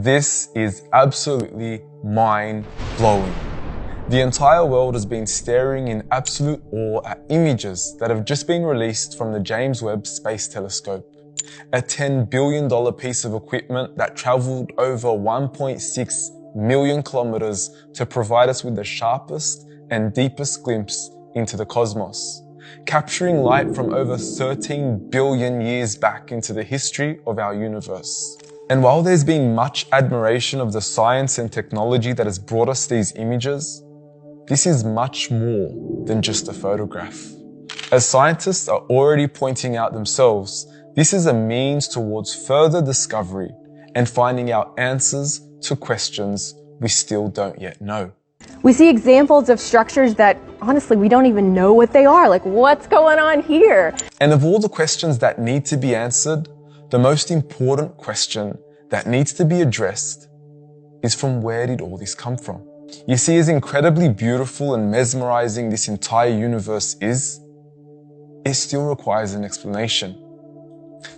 This is absolutely mind-blowing. The entire world has been staring in absolute awe at images that have just been released from the James Webb Space Telescope, a $10 billion piece of equipment that traveled over 1.6 million kilometers to provide us with the sharpest and deepest glimpse into the cosmos, capturing light from over 13 billion years back into the history of our universe. And while there's been much admiration of the science and technology that has brought us these images, this is much more than just a photograph. As scientists are already pointing out themselves, this is a means towards further discovery and finding out answers to questions we still don't yet know. We see examples of structures that, honestly, we don't even know what they are. Like, what's going on here? And of all the questions that need to be answered, the most important question that needs to be addressed is, from where did all this come from? You see, as incredibly beautiful and mesmerizing this entire universe is, it still requires an explanation.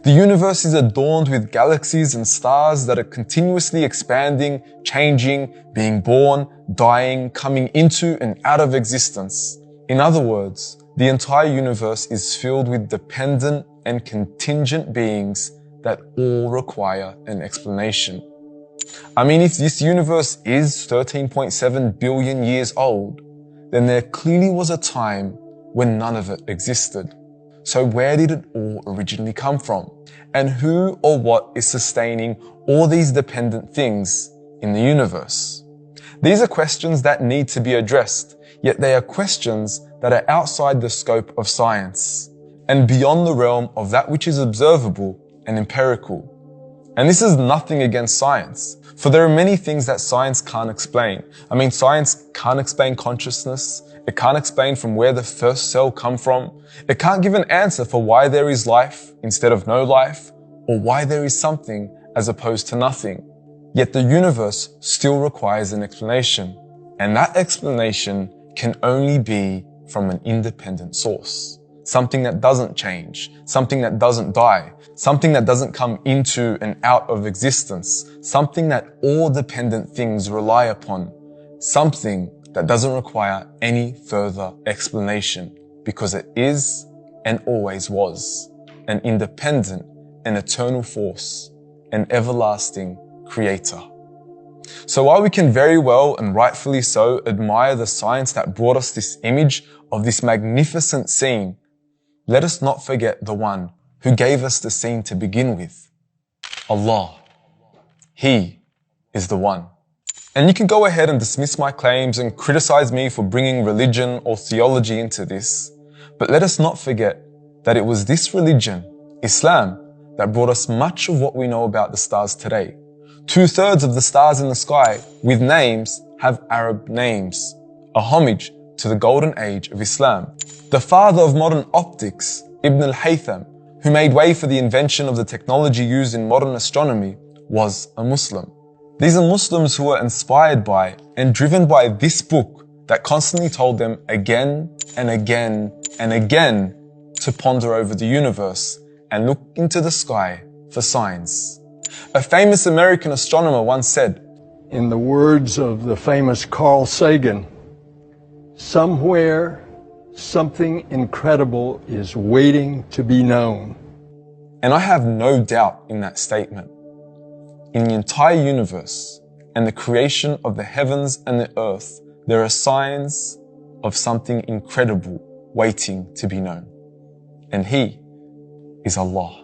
The universe is adorned with galaxies and stars that are continuously expanding, changing, being born, dying, coming into and out of existence. In other words, the entire universe is filled with dependent and contingent beings that all require an explanation. I mean, if this universe is 13.7 billion years old, then there clearly was a time when none of it existed. So where did it all originally come from? And who or what is sustaining all these dependent things in the universe? These are questions that need to be addressed, yet they are questions that are outside the scope of science and beyond the realm of that which is observable and empirical. And this is nothing against science, for there are many things that science can't explain. I mean, science can't explain consciousness. It can't explain from where the first cell come from. It can't give an answer for why there is life instead of no life, or why there is something as opposed to nothing. Yet the universe still requires an explanation, and that explanation can only be from an independent source. Something that doesn't change, something that doesn't die, something that doesn't come into and out of existence, something that all dependent things rely upon, something that doesn't require any further explanation because it is and always was an independent and eternal force, an everlasting creator. So while we can very well and rightfully so admire the science that brought us this image of this magnificent scene, let us not forget the one who gave us the scene to begin with. Allah. He is the one. And you can go ahead and dismiss my claims and criticize me for bringing religion or theology into this, but let us not forget that it was this religion, Islam, that brought us much of what we know about the stars today. 2/3 of the stars in the sky with names have Arab names, a homage to the golden age of Islam. The father of modern optics, Ibn al-Haytham, who made way for the invention of the technology used in modern astronomy, was a Muslim. These are Muslims who were inspired by and driven by this book that constantly told them again and again and again to ponder over the universe and look into the sky for signs. A famous American astronomer once said, in the words of the famous Carl Sagan, somewhere something incredible is waiting to be known. And I have no doubt in that statement. In the entire universe and the creation of the heavens and the earth, there are signs of something incredible waiting to be known. And He is Allah.